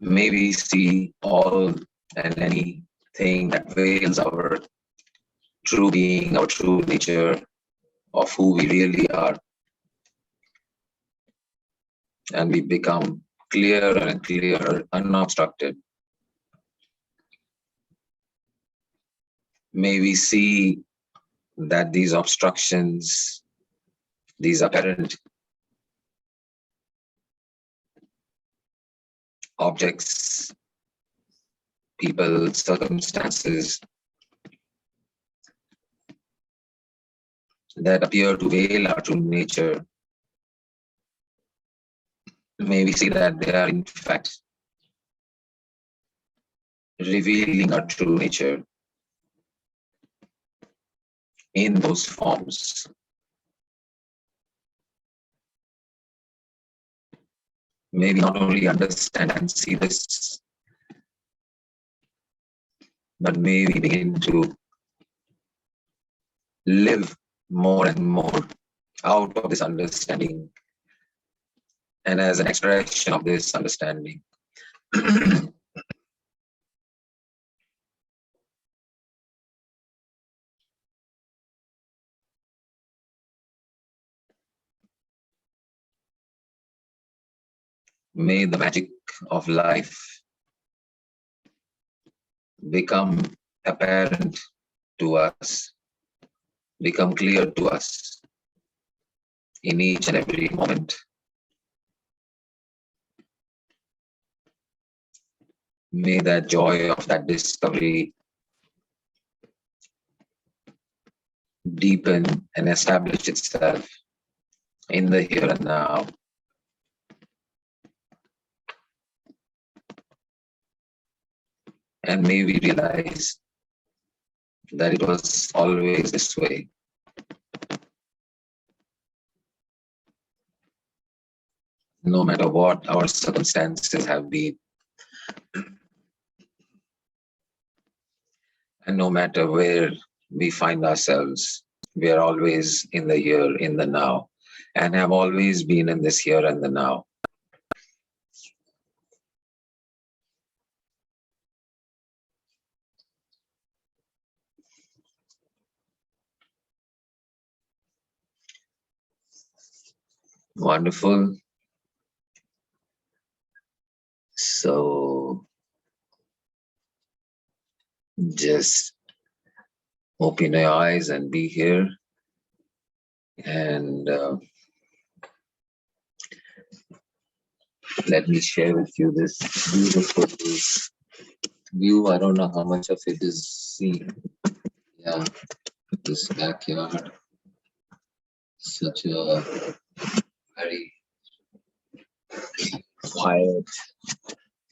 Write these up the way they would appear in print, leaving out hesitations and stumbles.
May we see all and anything that veils our true being, our true nature of who we really are. And we become clearer and clearer, unobstructed. May we see that these obstructions, these apparent objects, people, circumstances that appear to veil our true nature, may we see that they are in fact revealing our true nature in those forms. May we not only understand and see this, but may we begin to live more and more out of this understanding and as an expression of this understanding. May the magic of life become apparent to us, become clear to us in each and every moment. May that joy of that discovery deepen and establish itself in the here and now. And may we realize that it was always this way. No matter what our circumstances have been, and no matter where we find ourselves, we are always in the here, in the now, and have always been in this here and the now. Wonderful. So just open your eyes and be here. And let me share with you this beautiful view. I don't know how much of it is seen. Yeah, this backyard. Such a very quiet.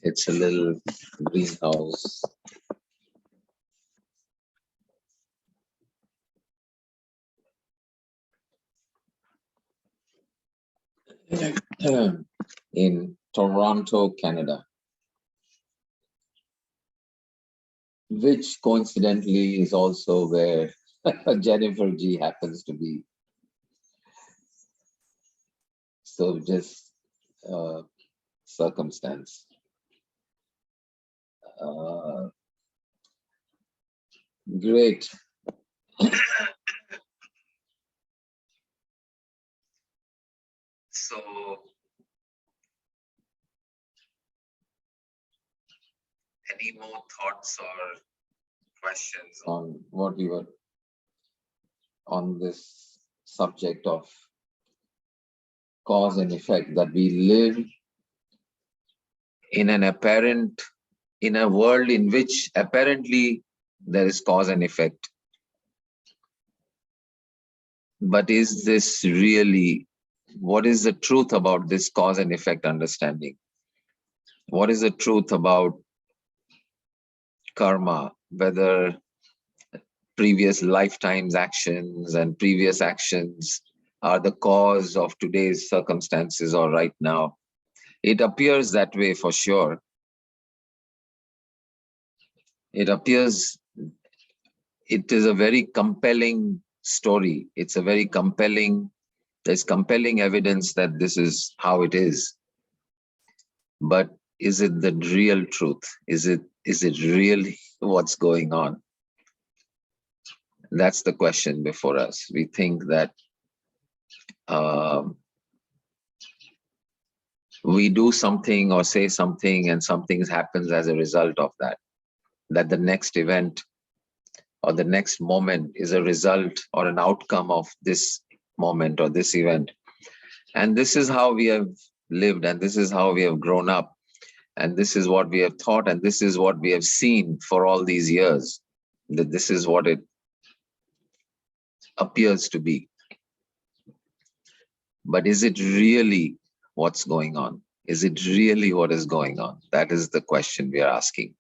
It's a little greenhouse. In Toronto, Canada, which coincidentally is also where Jennifer G happens to be. So just circumstance. Great. So any more thoughts or questions on what we were on this subject of cause and effect, that we live in a world in which apparently there is cause and effect. But is this really, what is the truth about this cause and effect understanding? What is the truth about karma, whether previous lifetimes' actions and previous actions are the cause of today's circumstances or right now? It appears that way for sure. It appears, it is a very compelling story. It's a very compelling, there's compelling evidence that this is how it is. But is it the real truth? Is it really what's going on? That's the question before us. We think that we do something or say something and something happens as a result of that. That the next event or the next moment is a result or an outcome of this moment or this event. And this is how we have lived, and this is how we have grown up, and this is what we have thought, and this is what we have seen for all these years, that this is what it appears to be. But is it really what's going on? Is it really what is going on? That is the question we are asking.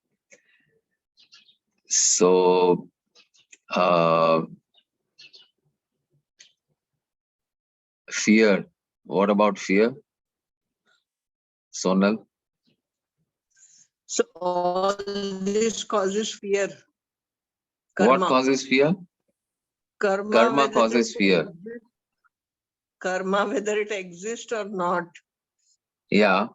So, fear. What about fear? Sonal? So all this causes fear. Karma. What causes fear? Karma causes fear. Karma, whether it exists or not. Yeah.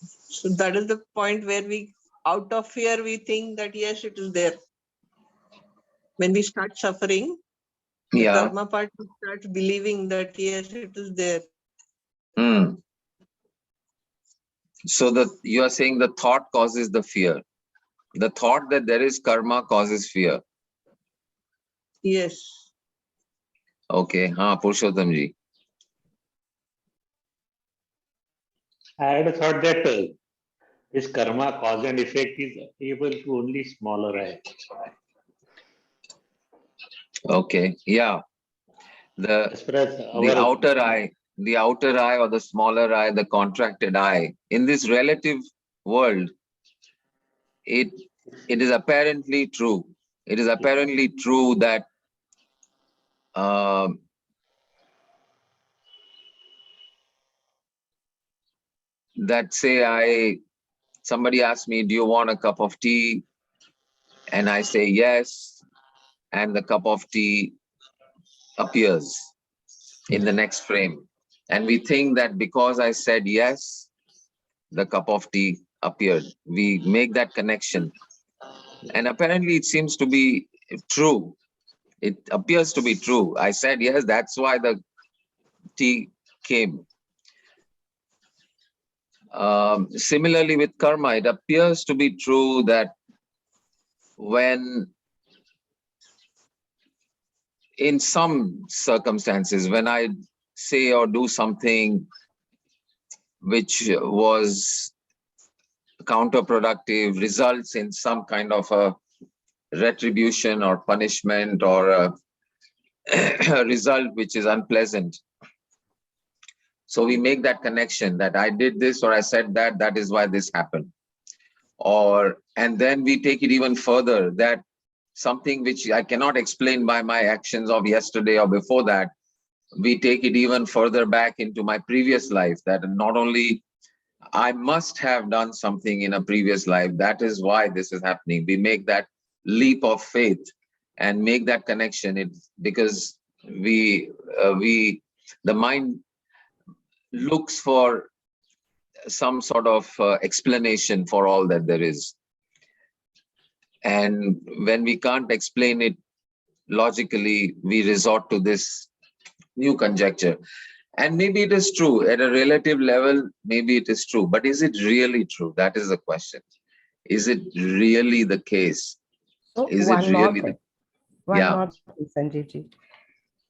So that is the point where we, out of fear, we think that yes, it is there. When we start suffering, the karma part starts believing that yes, it is there. So you are saying the thought causes the fear. The thought that there is karma causes fear. Yes. Okay. Purushottamji. I had a thought that this karma, cause and effect, is able to only smaller eye. Okay. Yeah. The outer eye or the smaller eye, the contracted eye. In this relative world, it is apparently true. It is apparently true that say somebody asks me, do you want a cup of tea? And I say yes, and the cup of tea appears in the next frame. And we think that because I said yes, the cup of tea appeared. We make that connection. And apparently it seems to be true. It appears to be true. I said yes, that's why the tea came. Similarly with karma, it appears to be true that when in some circumstances, when I say or do something which was counterproductive, results in some kind of a retribution or punishment or a result which is unpleasant. So we make that connection that I did this or I said that, that is why this happened. And then we take it even further, that something which I cannot explain by my actions of yesterday or before that, we take it even further back into my previous life, that not only I must have done something in a previous life, that is why this is happening. We make that leap of faith and make that connection. Because the mind looks for some sort of explanation for all that there is. And when we can't explain it logically, we resort to this new conjecture. And maybe it is true at a relative level, maybe it is true, but is it really true? That is the question. Is it really the case? So is it really one more thing, Sanjivji.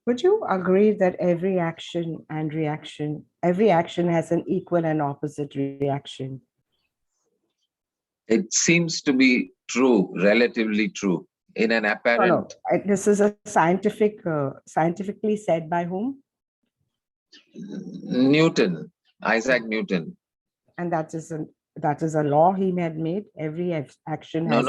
Would you agree that every action has an equal and opposite reaction? It seems to be true, relatively true, in an apparent... No. This is a scientifically said by whom? Newton, Isaac Newton. And that is a law he had made. Every action has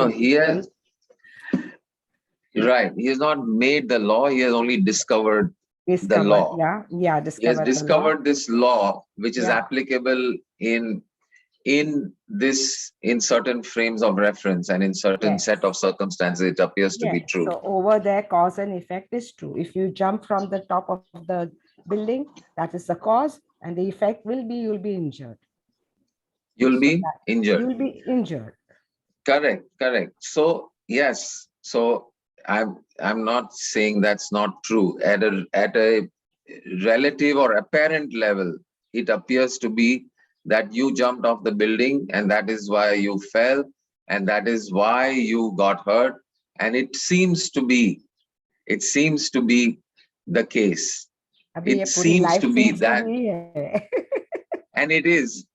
Right. He has not made the law. He has only discovered the law. He has discovered this law, which is applicable in certain frames of reference and in certain set of circumstances. It appears to be true. So over there, cause and effect is true. If you jump from the top of the building, that is the cause, and the effect will be you'll be injured. you'll So be that injured. you'll be injured. Correct, correct. So yes, so I'm not saying that's not true. At a relative or apparent level, it appears to be that you jumped off the building and that is why you fell and that is why you got hurt. And it seems to be the case. अभी ये It पूरी seems life to be phase में that, हुई है. and it is.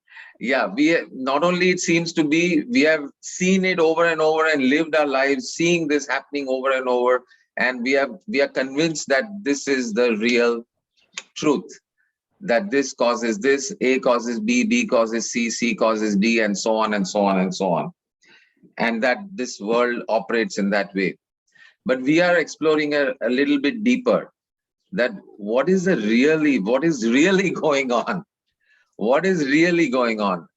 Yeah, not only it seems to be, we have seen it over and over and lived our lives seeing this happening over and over, and we are convinced that this is the real truth, that this causes this, A causes B, B causes C, C causes D, and so on and so on and so on, and that this world operates in that way. But we are exploring a little bit deeper, that what is really going on. What is really going on?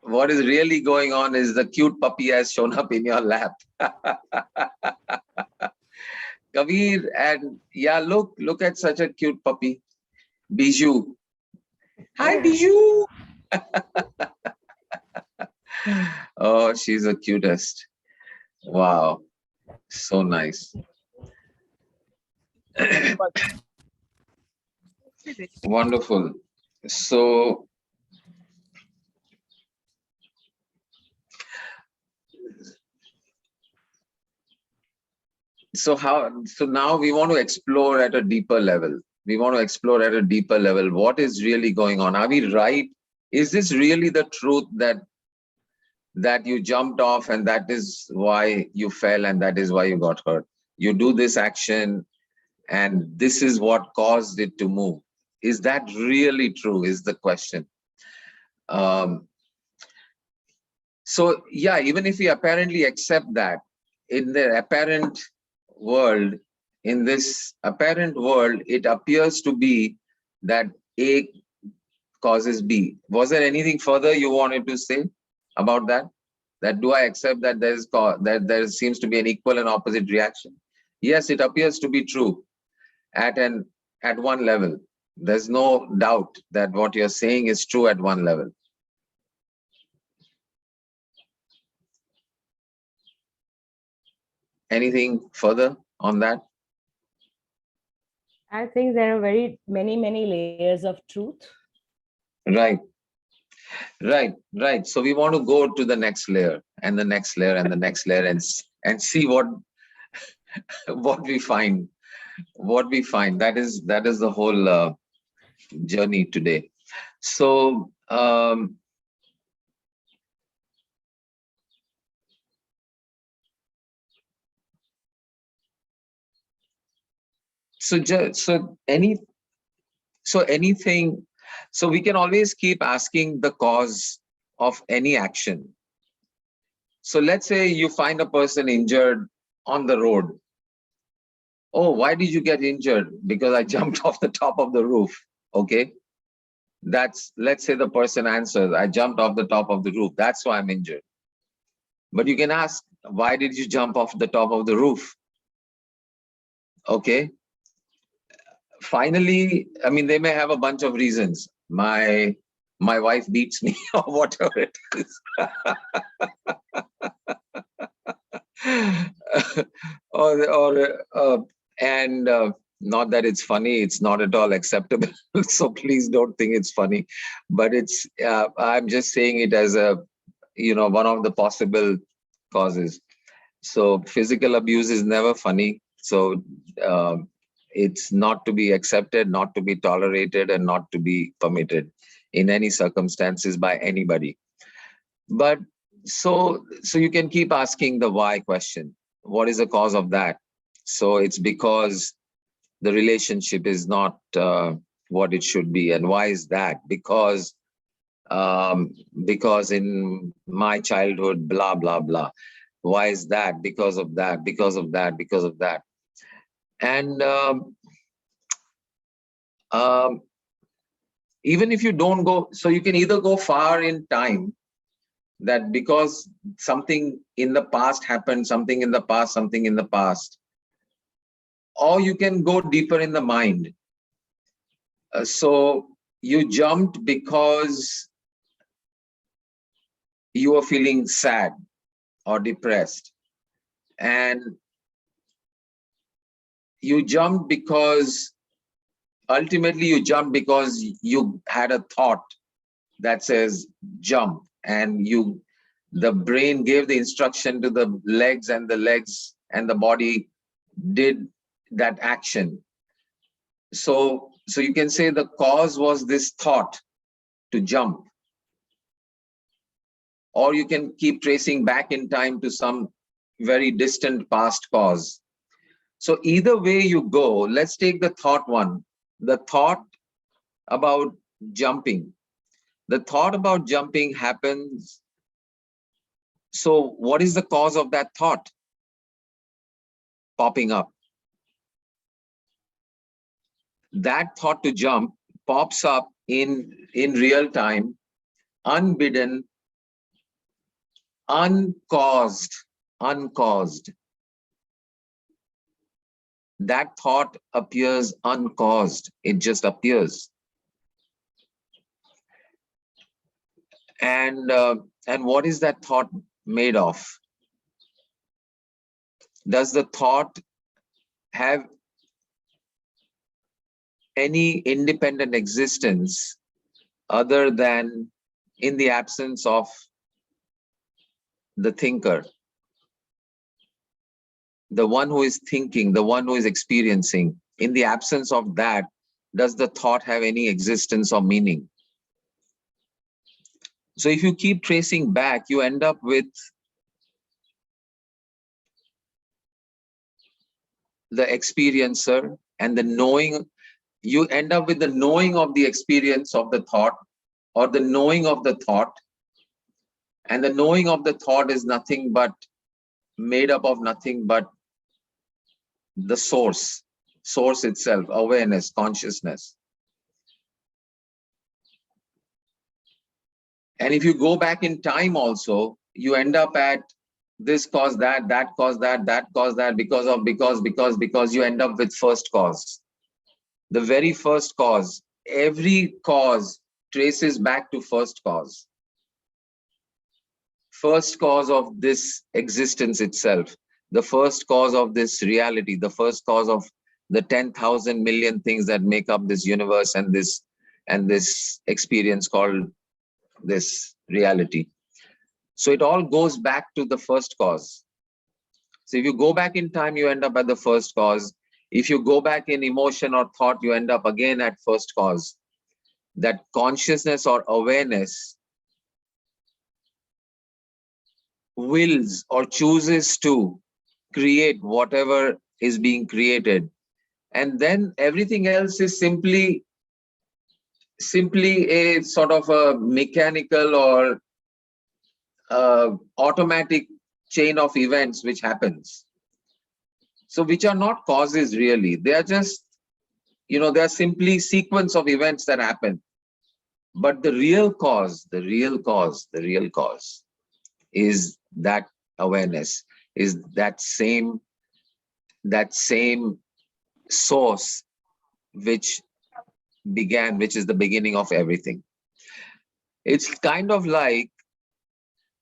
What is really going on is the cute puppy has shown up in your lap. Kabir, and yeah, look at such a cute puppy. Bijou. Hi, Bijou. Oh, she's the cutest. Wow. So nice. Wonderful. So now we want to explore at a deeper level. We want to explore at a deeper level what is really going on. Are we right? Is this really the truth that you jumped off and that is why you fell and that is why you got hurt? You do this action and this is what caused it to move. Is that really true, is the question. So yeah, even if we apparently accept that, in the apparent world, in this apparent world, it appears to be that A causes B. Was there anything further you wanted to say about that? That do I accept that there seems to be an equal and opposite reaction? Yes, it appears to be true at one level. There's no doubt that what you're saying is true at one level. Anything further on that? I think there are very many layers of truth. Right. So we want to go to the next layer and the next layer and the next layer and see what we find. What we find. That is the whole journey today. So anything. So we can always keep asking the cause of any action. So let's say you find a person injured on the road. Oh, why did you get injured? Because I jumped off the top of the roof. Okay. Let's say the person answers, I jumped off the top of the roof. That's why I'm injured. But you can ask, why did you jump off the top of the roof? Okay. Finally, I mean, they may have a bunch of reasons. My wife beats me or whatever it is. And not that it's funny, it's not at all acceptable. So please don't think it's funny, but I'm just saying it as one of the possible causes. So physical abuse is never funny. So it's not to be accepted, not to be tolerated, and not to be permitted in any circumstances by anybody. But so you can keep asking the why question. What is the cause of that? So it's because the relationship is not what it should be. And why is that? Because in my childhood, blah, blah, blah. Why is that? Because of that, because of that, because of that. And even if you don't go, so you can either go far in time, that because something in the past happened, something in the past, or you can go deeper in the mind. So you jumped because you are feeling sad or depressed, and you jumped because ultimately you jumped because you had a thought that says jump, and the brain gave the instruction to the legs, and the legs and the body did that action. So you can say the cause was this thought to jump, or you can keep tracing back in time to some very distant past cause. So either way you go, let's take the thought one, the thought about jumping. The thought about jumping happens. So what is the cause of that thought popping up? That thought to jump pops up in real time, unbidden, uncaused. That thought appears uncaused. It just appears. And what is that thought made of? Does the thought have any independent existence other than in the absence of the thinker, the one who is thinking, the one who is experiencing? In the absence of that, does the thought have any existence or meaning? So if you keep tracing back, you end up with the experiencer and the knowing. You end up with the knowing of the experience of the thought, or the knowing of the thought. And the knowing of the thought is nothing but made up of nothing but the source itself, awareness, consciousness. And if you go back in time also, you end up at this caused that, that caused that, that caused that, because you end up with first cause. The very first cause. Every cause traces back to first cause. First cause of this existence itself. The first cause of this reality. The first cause of the 10,000 million things that make up this universe and this experience called this reality. So it all goes back to the first cause. So if you go back in time, you end up at the first cause. If you go back in emotion or thought, you end up again at first cause. That consciousness or awareness wills or chooses to create whatever is being created. And then everything else is simply a sort of a mechanical or automatic chain of events which happens. So which are not causes really. They are just, they are simply sequence of events that happen. But the real cause is that awareness, is that same source which is the beginning of everything. It's kind of like,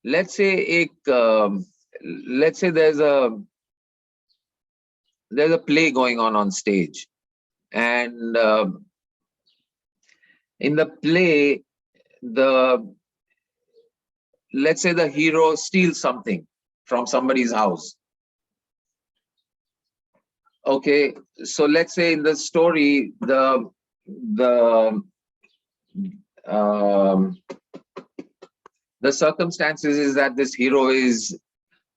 let's say there's a play going on stage, and in the play, let's say the hero steals something from somebody's house. Okay, so let's say in the story, the circumstances is that this hero is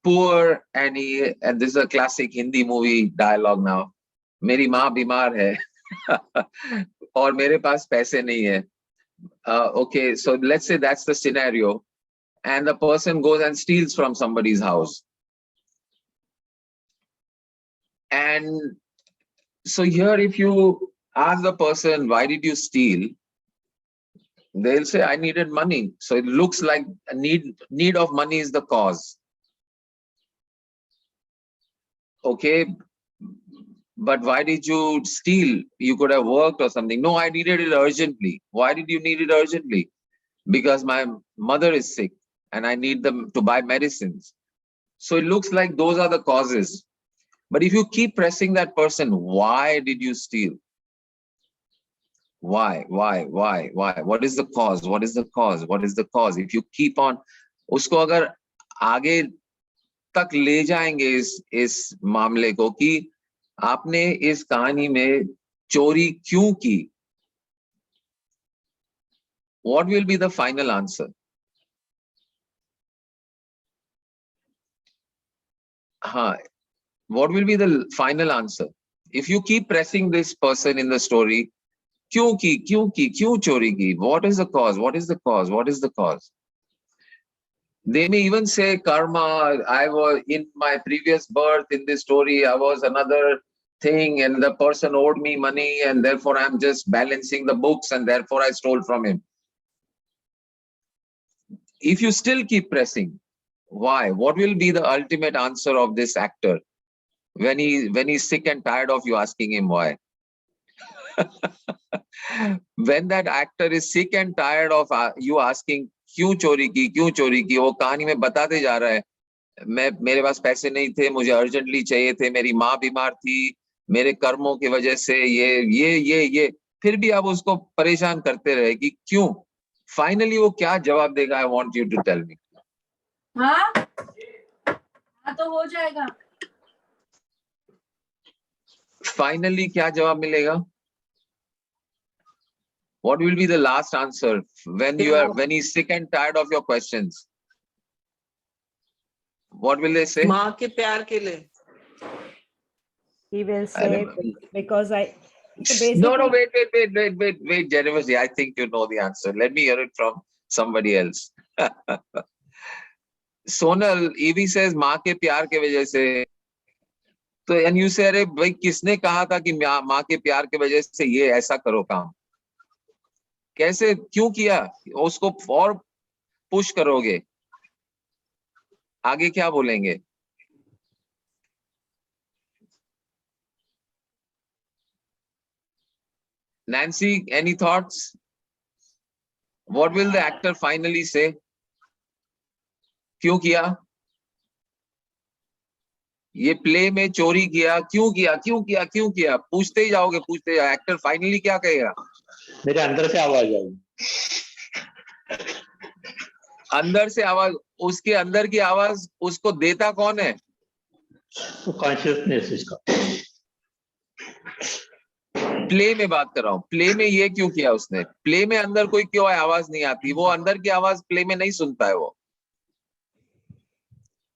poor, and this is a classic Hindi movie dialogue now. Meri maa bimar hai aur mere paas paise nahi hai. Okay, so let's say that's the scenario, and the person goes and steals from somebody's house. And so here, if you ask the person, why did you steal? They'll say, I needed money. So it looks like a need of money is the cause. Okay, but why did you steal? You could have worked or something. No, I needed it urgently. Why did you need it urgently? Because my mother is sick and I need them to buy medicines. So it looks like those are the causes. But if you keep pressing that person, why did you steal? Why? What is the cause? What is the cause? What is the cause? If you keep on, उसको अगर आगे तक ले जाएंगे इस मामले को कि आपने इस कहानी में चोरी क्यों की? What will be the final answer? What will be the final answer? If you keep pressing this person in the story, क्यों चोरी की? What is the cause? What is the cause? What is the cause? They may even say karma. I was in my previous birth in this story, I was another thing, and the person owed me money, and therefore I'm just balancing the books, and therefore I stole from him. If you still keep pressing, why? What will be the ultimate answer of this actor when he's sick and tired of you asking him why? When that actor is sick and tired of you asking क्यों चोरी की, वो कहानी में बताते जा रहा है, मेरे पास पैसे नहीं थे, मुझे अर्जेंटली चाहिए थे, मेरी माँ बीमार थी, मेरे कर्मों की वजह से ये, फिर भी आप उसको परेशान करते रहे कि क्यों? फाइनली वो क्या जवाब देगा? I want you to tell me. हाँ तो हो जाएगा. फाइनली क्या जवाब मिलेगा? What will be the last answer when he's sick and tired of your questions? What will they say? माँ के प्यार के लिए. He will say, because I. So No, wait, generously. I think you know the answer. Let me hear it from somebody else. Sonal, Evie says, माँ के प्यार के वजह से. तो and you say, अरे भाई किसने कहा था कि माँ के प्यार के वजह से ये ऐसा करो काम? कैसे, क्यों किया? उसको और पुश करोगे, आगे क्या बोलेंगे? Nancy, any thoughts? What will the actor finally say? क्यों किया? ये प्ले में चोरी किया, क्यों किया? पूछते ही जाओगे, एक्टर फाइनली क्या कहेगा? मेरे अंदर से आवाज आई. अंदर से आवाज, उसके अंदर की आवाज उसको देता कौन है? कॉन्शियसनेस इसका. प्ले में बात कर रहा हूँ. प्ले में ये क्यों किया उसने? प्ले में अंदर कोई क्यों आवाज नहीं आती? वो अंदर की आवाज प्ले में नहीं सुनता है. वो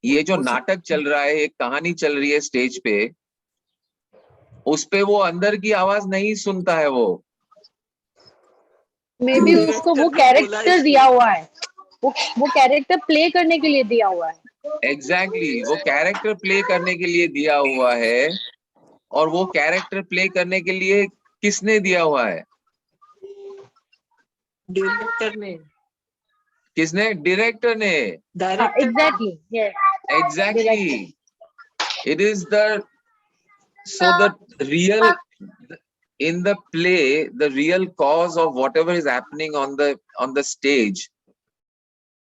ये जो नाटक चल रहा है, एक कहानी चल रही है स्टेज पे, उस पे वो अंदर की आवाज नहीं सुनता है. मे बी उसको वो कैरेक्टर दिया हुआ है, वो कैरेक्टर प्ले करने के लिए दिया हुआ है. एग्जैक्टली, वो कैरेक्टर प्ले करने के लिए दिया हुआ है. और वो कैरेक्टर प्ले करने के लिए किसने दिया हुआ है? डायरेक्टर ने. किसने? डायरेक्टर ने. Exactly, yes, exactly. It is the, so the real, in the play, the real cause of whatever is happening on the stage,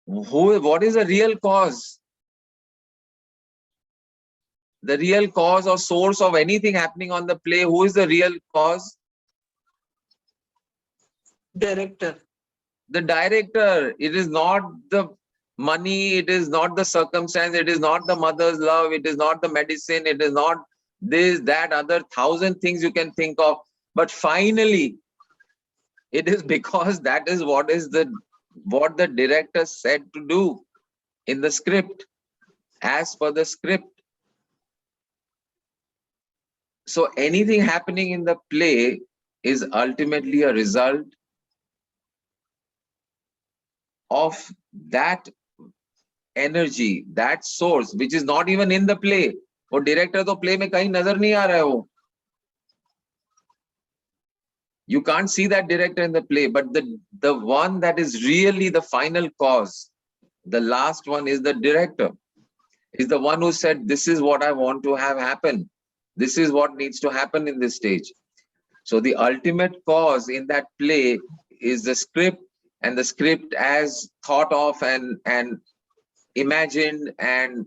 what is the real cause? The real cause or source of anything happening on the play, who is the real cause? Director. The director. It is not the money, it is not the circumstance, it is not the mother's love, it is not the medicine, it is not this, that, other 1,000 things you can think of. But finally, it is because that is what the director said to do in the script, as per the script. So anything happening in the play is ultimately a result of that energy, that source, which is not even in the play. वो director तो play में कहीं नजर नहीं आ रहा है वो. You can't see that director in the play, but the one that is really the final cause, the last one, is the director. Is the one who said, this is what I want to have happen. This is what needs to happen in this stage. So the ultimate cause in that play is the script, and the script as thought of and imagined and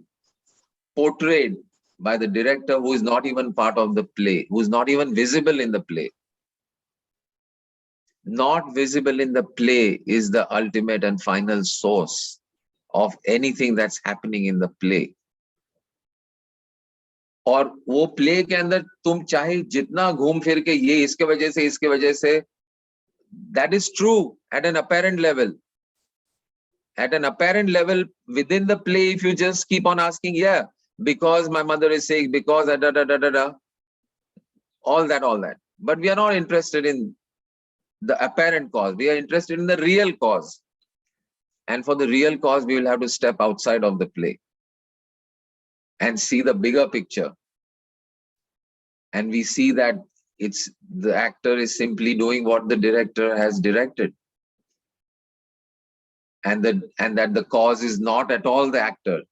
portrayed by the director who is not even part of the play, who is not even visible in the play. Not visible in the play is the ultimate and final source of anything that's happening in the play. और वो play के अंदर तुम चाहे जितना घूम फिर के ये इसके वजह से that is true at an apparent level. At an apparent level within the play, if you just keep on asking, yeah, because my mother is sick, because all that. But we are not interested in the apparent cause. We are interested in the real cause. And for the real cause, we will have to step outside of the play and see the bigger picture. And we see that it's the actor is simply doing what the director has directed. And that the cause is not at all the actor.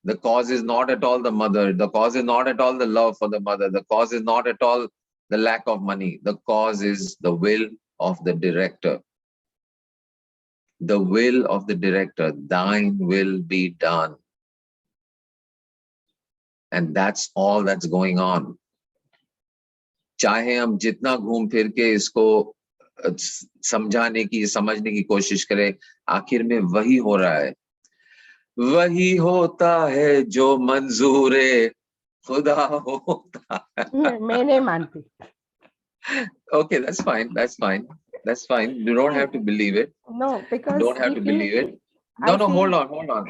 The cause is not at all the mother. The cause is not at all the love for the mother. The cause is not at all the lack of money. The cause is the will of the director. The will of the director. Thine will be done. And that's all that's going on. चाहे हम जितना घूम फिर के इसको समझाने की समझने की कोशिश करें, आखिर में वही हो रहा है. वही होता है जो मंजूरे खुदा होता है. मैं नहीं मानती. Okay, that's fine. You don't have to believe it. No, because you don't have to believe it. No, hold on.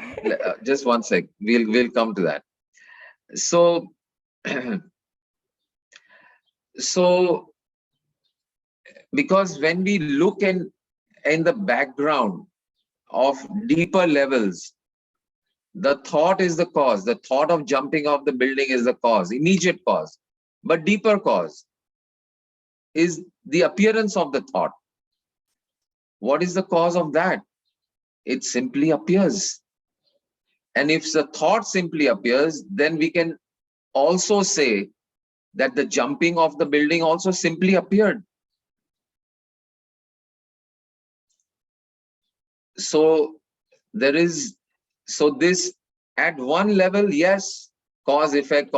Just one sec. We'll come to that. So because when we look in the background of deeper levels, the thought is the cause. The thought of jumping off the building is the cause, immediate cause. But deeper cause is the appearance of the thought. What is the cause of that? It simply appears. And if the thought simply appears, then we can also say that the jumping of the building also simply appeared. So this at one level, yes, cause, effect.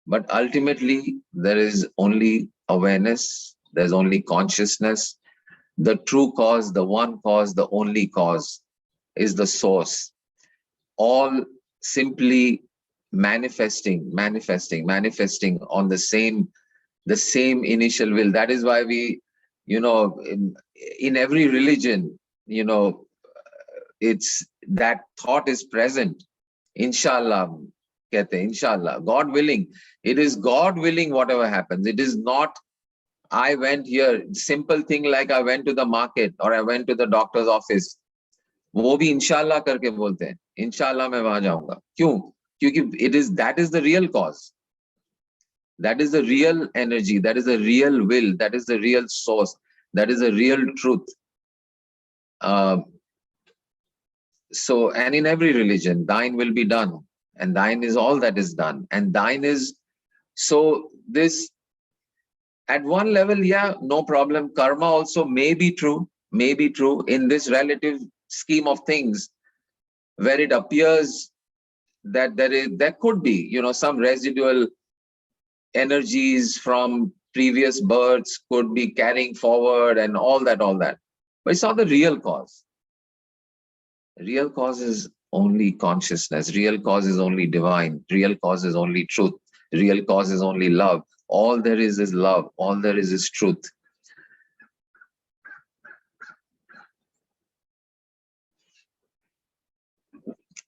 But ultimately, there is only awareness, there's only consciousness. The true cause, the one cause, the only cause is the source. All simply manifesting on the same initial will. That is why we, in every religion, it's that thought is present. Inshallah, inshallah, God willing. It is God willing whatever happens. It is not, I went here, simple thing like I went to the market or I went to the doctor's office. वो भी इंशाल्लाह करके बोलते हैं, इंशाल्लाह मैं वहां जाऊंगा. क्यों? क्योंकि that is the real cause. That is the real energy. That is the real will. That is the real source. That is the real truth. So, and in every religion, thine will be done. And thine is all that is done. And thine is, so this, at one level, yeah, no problem. Karma also may be true in this relative scheme of things, where it appears that there could be, some residual energies from previous births could be carrying forward and all that. But it's not the real cause. Real cause is only consciousness. Real cause is only divine. Real cause is only truth. Real cause is only love. All there is love. All there is truth.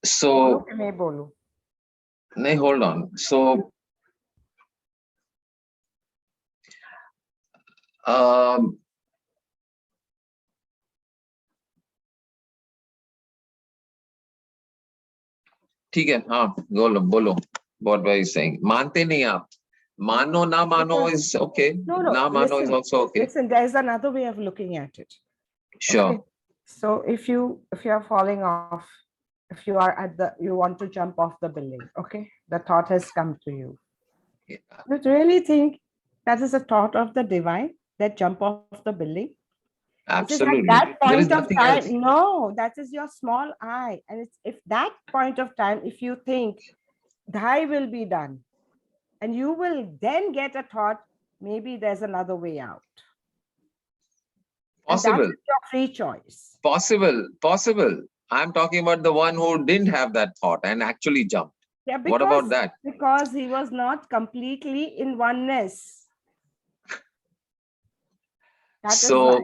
So, hold on. So, ठीक है, हाँ, बोलो. What were you saying? मानते नहीं आप. Mano, na mano is okay. No, na mano is also okay. Listen, there's another way of looking at it. Sure. Okay? So if you are falling off, if you are you want to jump off the building, okay? The thought has come to you. Yeah. You really think that is a thought of the divine, that jump off the building? Absolutely. That There is point of nothing time, else. no, that is your small I. And it's if that point of time, if you think thy will be done, and you will then get a thought, maybe there's another way out. And that Possible. is your free choice. Possible. I'm talking about the one who didn't have that thought and actually jumped. Yeah, What about that? Because he was not completely in oneness. That is So why.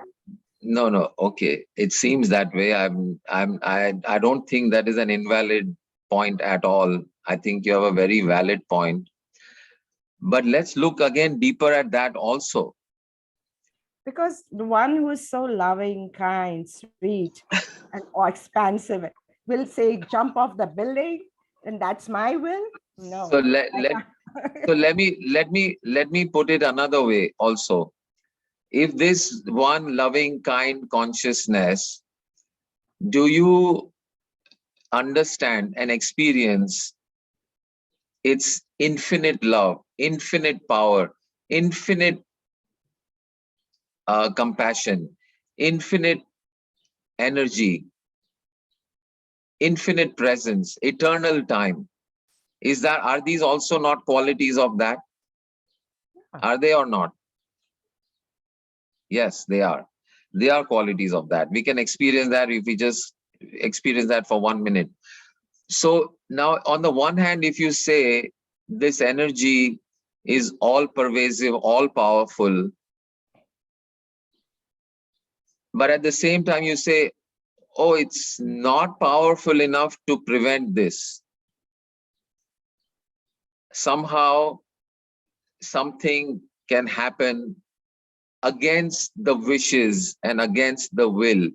no. Okay. It seems that way. I don't think that is an invalid point at all. I think you have a very valid point. But let's look again deeper at that also. Because the one who is so loving, kind, sweet, and expansive will say, jump off the building, and that's my will. No. So let me put it another way also. If this one loving, kind consciousness, do you understand and experience its infinite love, infinite power, infinite compassion, infinite energy, infinite presence, eternal time? Are these also not qualities of that? Are they or not? Yes, they are. They are qualities of that. We can experience that if we just experience that for 1 minute. So now, on the one hand, if you say this energy is all pervasive, all powerful, but at the same time you say, oh, it's not powerful enough to prevent this. Somehow something can happen against the wishes and against the will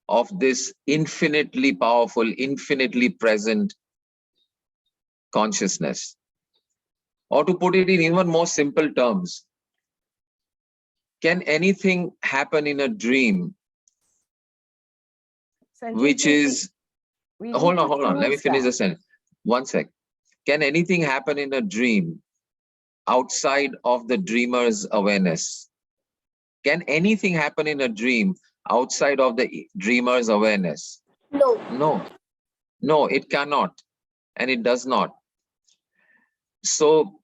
of this infinitely powerful, infinitely present consciousness. Or to put it in even more simple terms, can anything happen in a dream which is, hold on, let me finish the sentence. 1 sec. Can anything happen in a dream outside of the dreamer's awareness? Can anything happen in a dream outside of the dreamer's awareness? No, it cannot, and it does not. So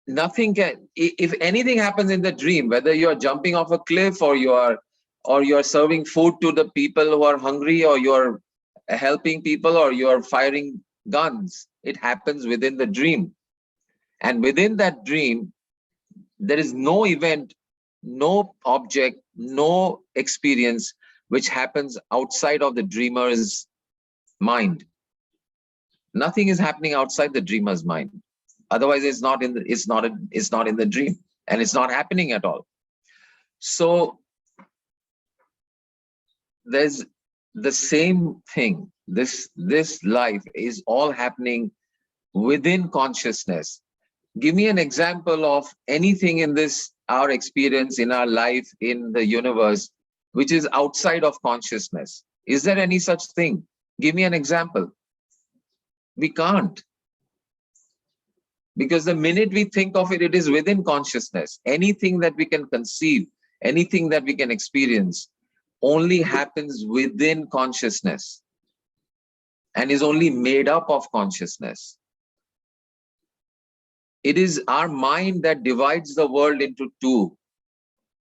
nothing can, if anything happens in the dream, whether you're jumping off a cliff or you're serving food to the people who are hungry, or you're helping people, or you're firing guns, it happens within the dream. And within that dream, there is no event, no object, no experience which happens outside of the dreamer's mind. Nothing is happening outside the dreamer's mind. Otherwise, it's not in the dream, and it's not happening at all. So there's the same thing. This life is all happening within consciousness. Give me an example of anything in this, our experience in our life, in the universe, which is outside of consciousness. Is there any such thing? Give me an example. We can't. Because the minute we think of it, it is within consciousness. Anything that we can conceive, anything that we can experience, only happens within consciousness and is only made up of consciousness. It is our mind that divides the world into two.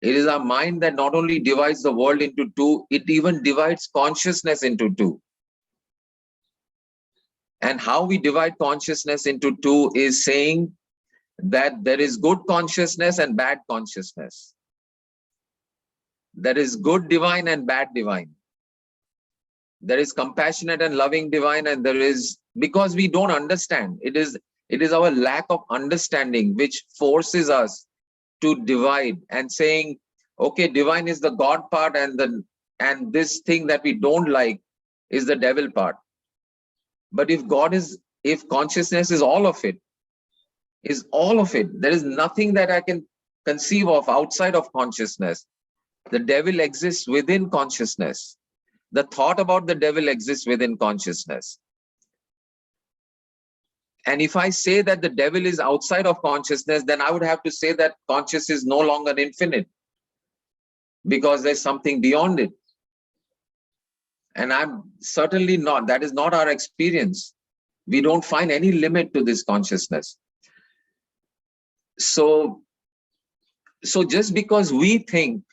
It is our mind that not only divides the world into two, it even divides consciousness into two. And how we divide consciousness into two is saying that there is good consciousness and bad consciousness. There is good divine and bad divine. There is compassionate and loving divine, and there is, because we don't understand. It is our lack of understanding which forces us to divide and saying, okay, divine is the God part, and this thing that we don't like is the devil part. But if consciousness is all of it, there is nothing that I can conceive of outside of consciousness. The devil exists within consciousness. The thought about the devil exists within consciousness. And if I say that the devil is outside of consciousness, then I would have to say that consciousness is no longer infinite. because there's something beyond it. And I'm certainly not, that is not our experience. We don't find any limit to this consciousness. So just because we think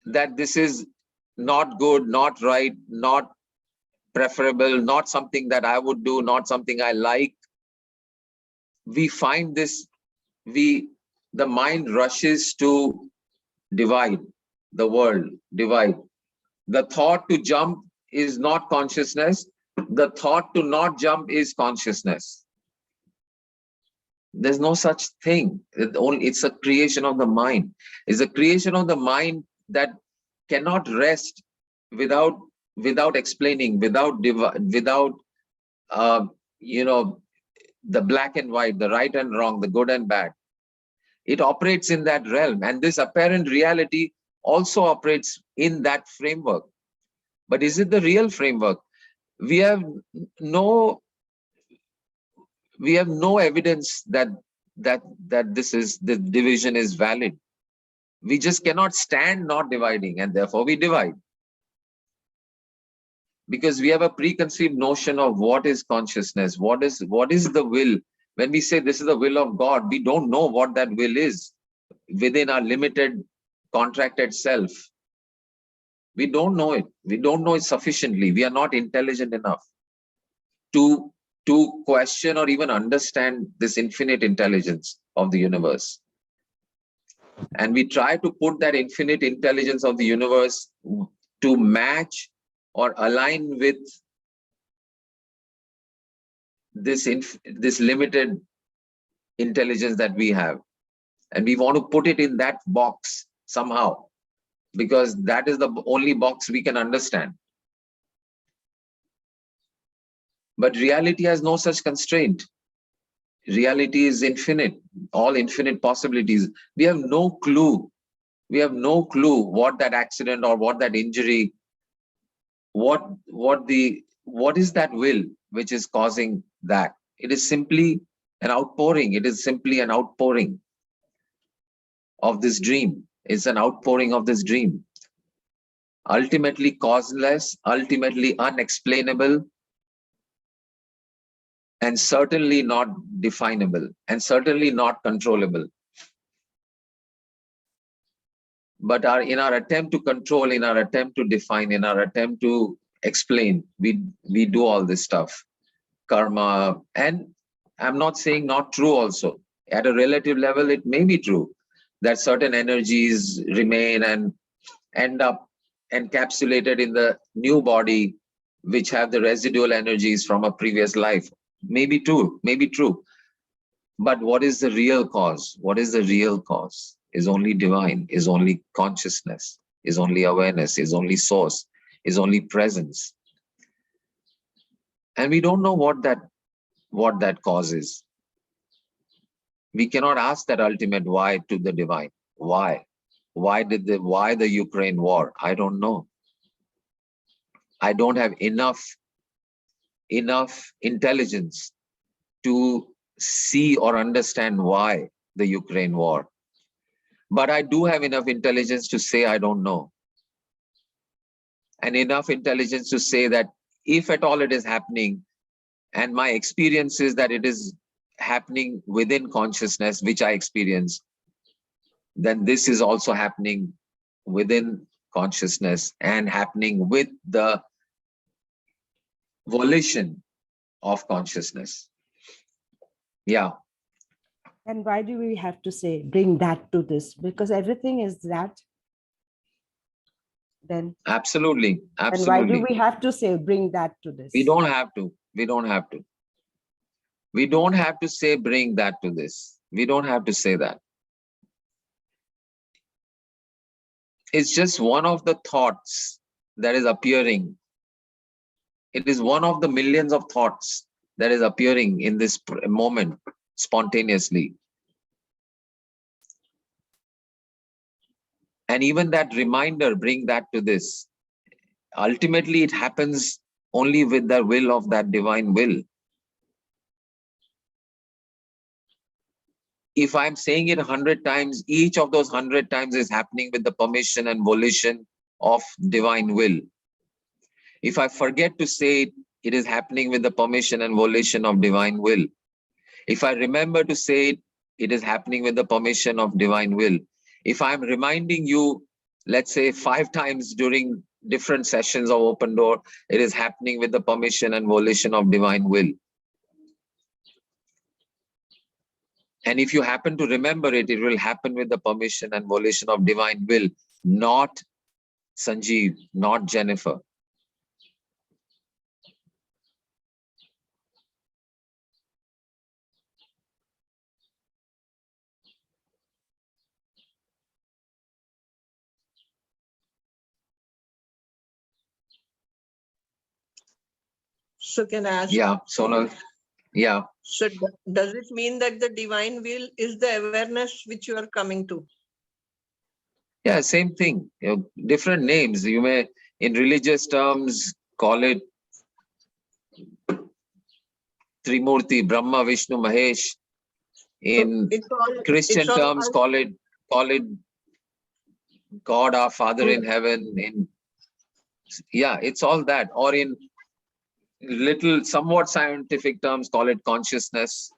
that this is not good, not right, not preferable, not something that I would do, not something I like, we find this, the mind rushes to divide the world, divide. The thought to jump is not consciousness. The thought to not jump is consciousness. There's no such thing. It's a creation of the mind. It's a creation of the mind that cannot rest without explaining, without the black and white, the right and wrong, the good and bad. It operates in that realm, and this apparent reality also operates in that framework. But is it the real framework? We have no evidence that the division is valid. We just cannot stand not dividing, and therefore we divide. Because we have a preconceived notion of what is consciousness, what is the will. When we say this is the will of God, we don't know what that will is within our limited, contracted self. We don't know it. We don't know it sufficiently. We are not intelligent enough to question or even understand this infinite intelligence of the universe. And we try to put that infinite intelligence of the universe to match or align with this limited intelligence that we have. And we want to put it in that box somehow, because that is the only box we can understand. But reality has no such constraint. Reality is infinite, all infinite possibilities. We have no clue. We have no clue what that accident or what that injury, what is that will which is causing that. It is simply an outpouring. It is simply an outpouring of this dream. It's an outpouring of this dream. Ultimately causeless, ultimately unexplainable, and certainly not definable, and certainly not controllable. But in our attempt to control, in our attempt to define, in our attempt to explain, we do all this stuff. Karma, and I'm not saying not true also. At a relative level, it may be true that certain energies remain and end up encapsulated in the new body, which have the residual energies from a previous life. Maybe true, maybe true. But what is the real cause? What is the real cause? Is only divine, is only consciousness, is only awareness, is only source, is only presence. And we don't know what that cause is. We cannot ask that ultimate why to the divine. Why? Why the Ukraine war? I don't know. I don't have enough intelligence to see or understand why the Ukraine war. But I do have enough intelligence to say I don't know. And enough intelligence to say that if at all it is happening, and my experience is that it is happening within consciousness, which I experience, then this is also happening within consciousness and happening with the volition of consciousness. Yeah. And why do we have to say, bring that to this? Because everything is that. Then Absolutely. Absolutely. And why do we have to say, bring that to this? We don't have to. We don't have to. We don't have to say, bring that to this. We don't have to say that. It's just one of the thoughts that is appearing. It is one of the millions of thoughts that is appearing in this moment spontaneously. And even that reminder, bring that to this. Ultimately, it happens only with the will of that divine will. if I'm saying it 100 times, each of those 100 times is happening with the permission and volition of divine will. If I forget to say it, it is happening with the permission and volition of divine will. If I remember to say it, it is happening with the permission of divine will. If I'm reminding you, let's say 5 times during different sessions of Open Door, it is happening with the permission and volition of divine will. And if you happen to remember it, it will happen with the permission and volition of divine will, not Sanjeev, not Jennifer. So can I ask? Yeah, Sonal. Yeah. So does it mean that the divine will is the awareness which you are coming to? Yeah, same thing. You know, different names. You may, in religious terms, call it Trimurti, Brahma, Vishnu, Mahesh. In Christian terms, call it God, our Father in heaven. In it's all that. Or in little, somewhat scientific terms, call it consciousness.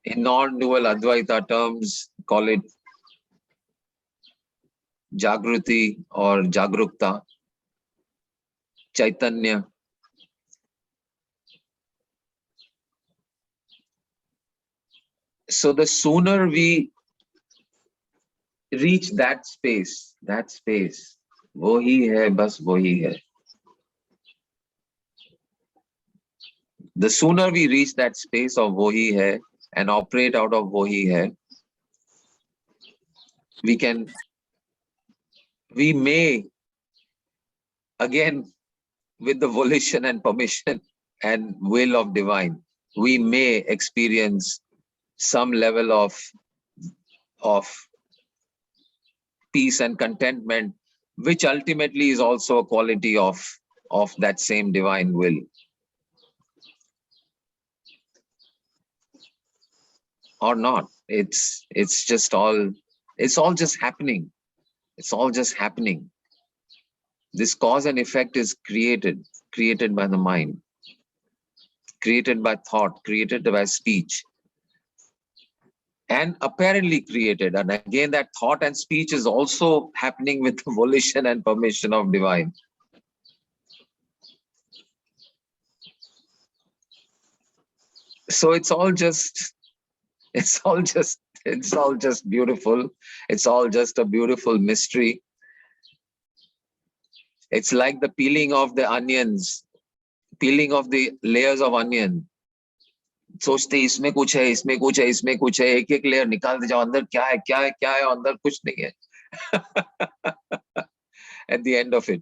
In non-dual Advaita terms, call it Jagruti or Jagrukta, Chaitanya. So the sooner we reach that space, wo hi hai, bas wo hi hai. The sooner we reach that space of wo hi hai and operate out of wo hi hai, we may, again, with the volition and permission and will of divine, we may experience some level of peace and contentment, which ultimately is also a quality of that same divine will. Or not. It's all just happening. It's all just happening. This cause and effect is created by the mind, created by thought, created by speech, and apparently created. And again, that thought and speech is also happening with the volition and permission of divine. So it's all just beautiful. It's all just a beautiful mystery. It's like the peeling of the onions, peeling of the layers of onion. सोचते इसमें कुछ है, इसमें कुछ है, इसमें कुछ है, एक एक लेयर निकालते जाओ, अंदर क्या है, क्या है, क्या है, अंदर कुछ नहीं है. At the end of it,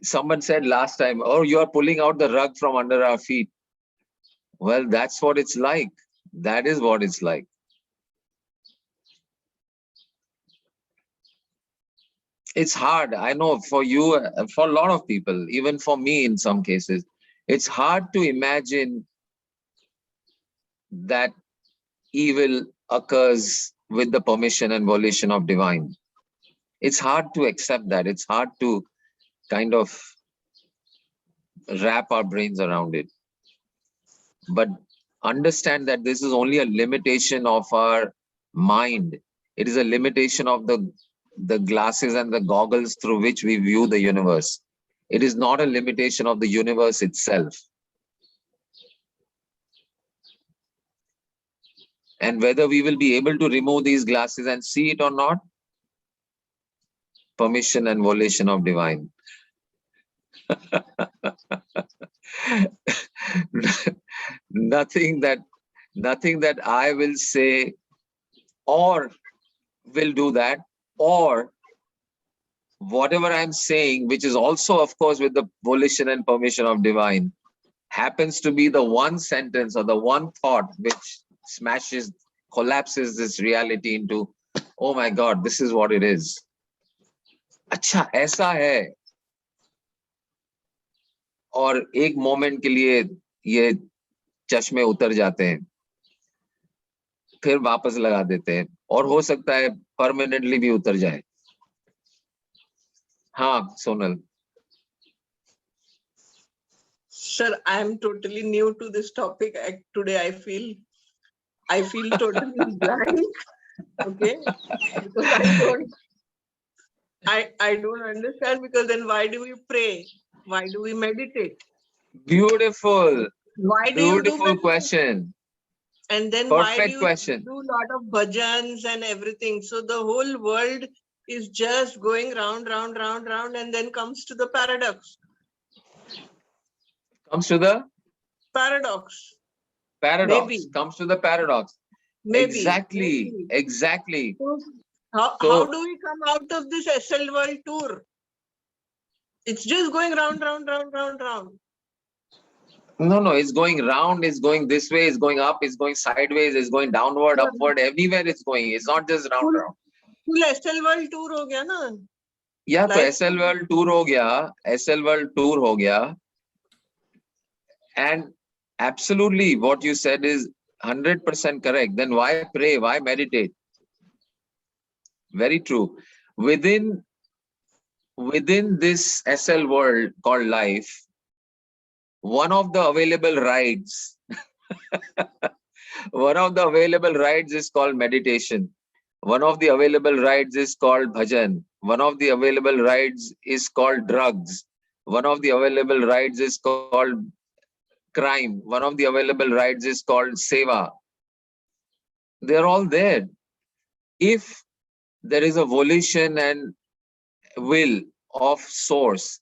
someone said last time, oh, you are pulling out the rug from under our feet. Well, that's what it's like. That is what it's like. It's hard. I know for you, for a lot of people, even for me in some cases, it's hard to imagine that evil occurs with the permission and volition of divine. It's hard to accept that. It's hard to kind of wrap our brains around it. But understand that this is only a limitation of our mind. It is a limitation of the glasses and the goggles through which we view the universe. It is not a limitation of the universe itself. And whether we will be able to remove these glasses and see it or not, permission and volition of divine. Nothing that I will say or will do that, or whatever I'm saying, which is also, of course, with the volition and permission of divine, happens to be the one sentence or the one thought which collapses this reality into, oh my God, this is what it is. अच्छा ऐसा है. और एक moment के लिए ये चश्मे उतर जाते हैं. फिर वापस लगा देते हैं, और हो सकता है परमानेंटली भी उतर जाए। हाँ Sonal. Sir, I am totally new to this topic. Today I feel totally blank. Okay, because I don't understand, because then why do we pray? Why do we meditate? Beautiful. Why do you do Beautiful meditation? question. And then why do Perfect you question. do a lot of bhajans and everything? So the whole world is just going round, round, round, round, and then comes to the paradox. Comes to the Paradox. paradox. Maybe. Comes to the paradox. Maybe. Exactly. Maybe. Exactly. So how do we come out of this SL world tour? It's just going round, round, round, round, round. No, it's going round, it's going this way, it's going up, it's going sideways, it's going downward, upward, everywhere it's going. It's not just round, round. Full SL world tour हो गया ना? या तो Like- SL World Tour हो गया, SL World Tour हो गया. And absolutely what you said is 100% correct. Then why pray? Why meditate? Very true. Within this SL world called life, one of the available rides, one of the available rides is called meditation. One of the available rides is called bhajan. One of the available rides is called drugs. One of the available rides is called crime. One of the available rides is called seva. They're all there. If there is a volition and will of source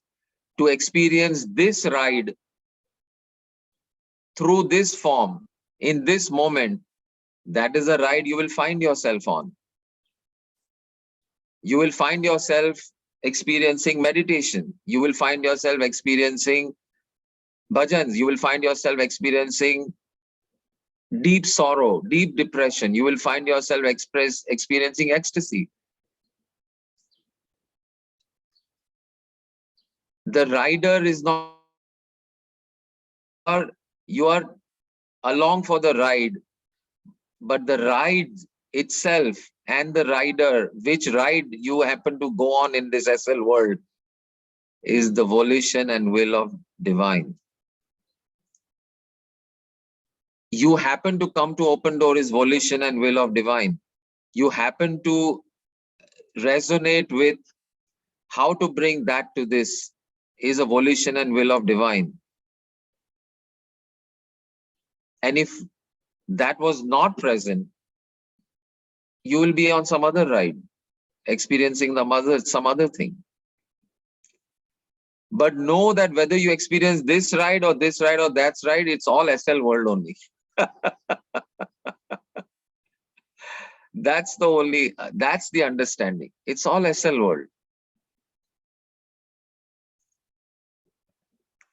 to experience this ride through this form, in this moment, that is a ride you will find yourself on. You will find yourself experiencing meditation. You will find yourself experiencing bhajans. You will find yourself experiencing deep sorrow, deep depression. You will find yourself experiencing ecstasy. The rider is not, you are along for the ride, but the ride itself and the rider, which ride you happen to go on in this SL world, is the volition and will of divine. You happen to come to open door is volition and will of divine. You happen to resonate with how to bring that to this is a volition and will of divine. And if that was not present, you will be on some other ride, experiencing some other thing. But know that whether you experience this ride or that ride, it's all SL world only. That's the understanding. It's all SL world.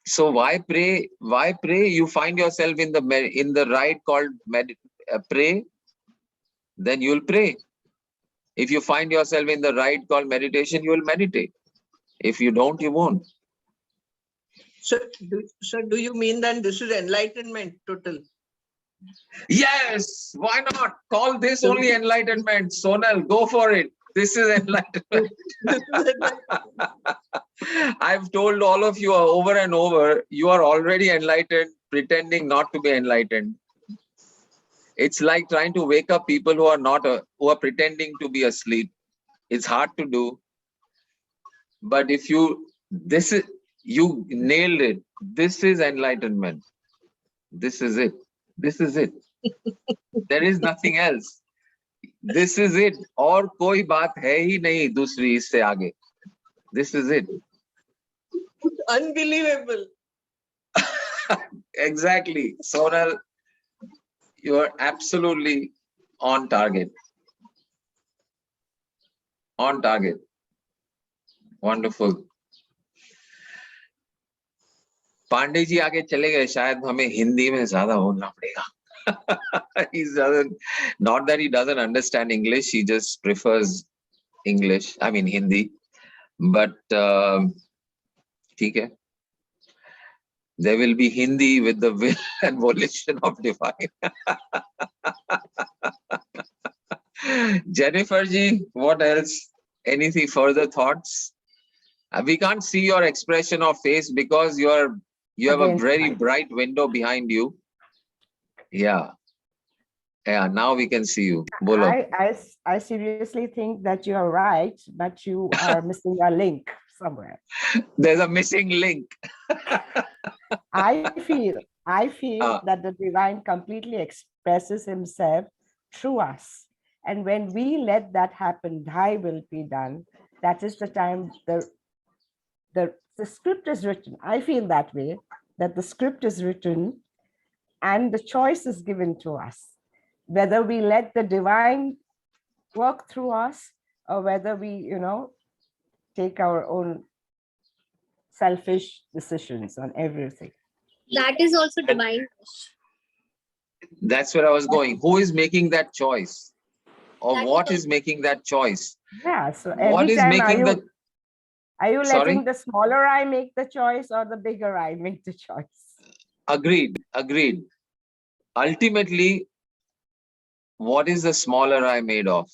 So why pray? Why pray? You find yourself in the ride called pray, then you'll pray. If you find yourself in the ride called meditation, you will meditate. If you don't, you won't. So do you mean that this is enlightenment total? Yes, why not? Call this only enlightenment. Sonal, go for it. This is enlightenment. I've told all of you over and over, you are already enlightened, pretending not to be enlightened. It's like trying to wake up people who are pretending to be asleep. It's hard to do. But if you nailed it. This is enlightenment. This is it. This is it. There is nothing else. This is it. और कोई बात है ही नहीं दूसरी इससे आगे. This is it. Unbelievable. Exactly. Sonal, you are absolutely on target. On target. Wonderful. Pandey ji आगे चले गए, शायद हमें हिंदी में ज्यादा बोलना पड़ेगा. Not that he doesn't understand English, he just prefers English, I mean Hindi. But ठीक है. There will be Hindi with the will and volition of divine. Jennifer ji, what else? Anything further thoughts? We can't see your expression of face because you have a Against very light. bright window behind you. Yeah. Yeah, now we can see you. Bolo. I seriously think that you are right, but you are missing a link somewhere. There's a missing link. I feel Ah. that the divine completely expresses himself through us. And when we let that happen, thy will be done. That is the time the script is written. I feel that way, that the script is written and the choice is given to us. Whether we let the divine work through us or whether we, take our own selfish decisions on everything. That is also divine. That's where I was going. Who is making that choice? Or That what is is making that choice? Yeah, so What every is time making the... are you Sorry? letting the smaller eye make the choice or the bigger eye make the choice? Agreed. Ultimately, what is the smaller I made of?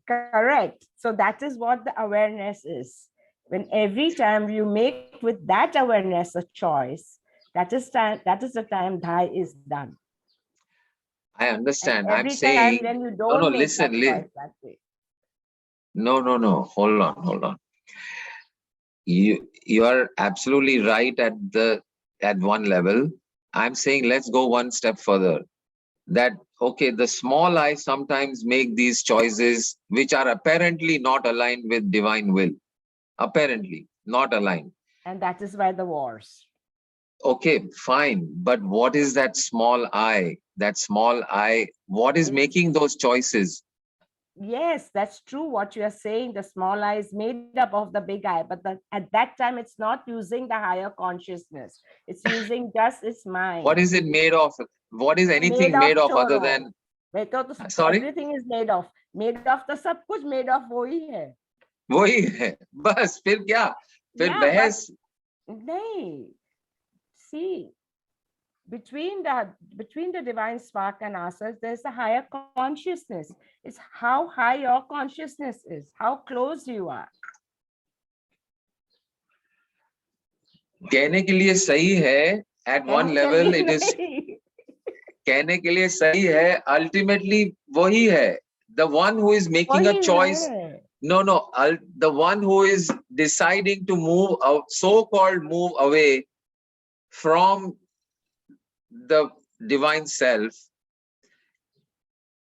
Correct. So that is what the awareness is. When every time you make with that awareness a choice, that is the time thy is done. I And understand. I'm every saying... time when you No, don't make listen. that choice that way. No. Hold on. You are absolutely right at one level. I'm saying let's go one step further. That, okay, the small I sometimes make these choices which are apparently not aligned with divine will. Apparently not aligned. And that is why the wars. Okay, fine. But what is that small I? That small I, what is making those choices? Yes, that's true what you are saying. The small eye is made up of the big eye, but at that time it's not using the higher consciousness. It's using just its mind. What is it made of? What is anything made of other than... Sorry? Everything is made of the सब कुछ made of वही है. वही है. बस फिर क्या? फिर Yeah, बहस. नहीं. See, between the divine spark and ourselves, there's a higher consciousness. It's how high your consciousness is, how close you are. कहने के लिए सही है. At one level, it is... कहने के लिए सही है. Ultimately, वही है. The one who is making a choice. No. The one who is deciding to move, so-called move away from the divine self.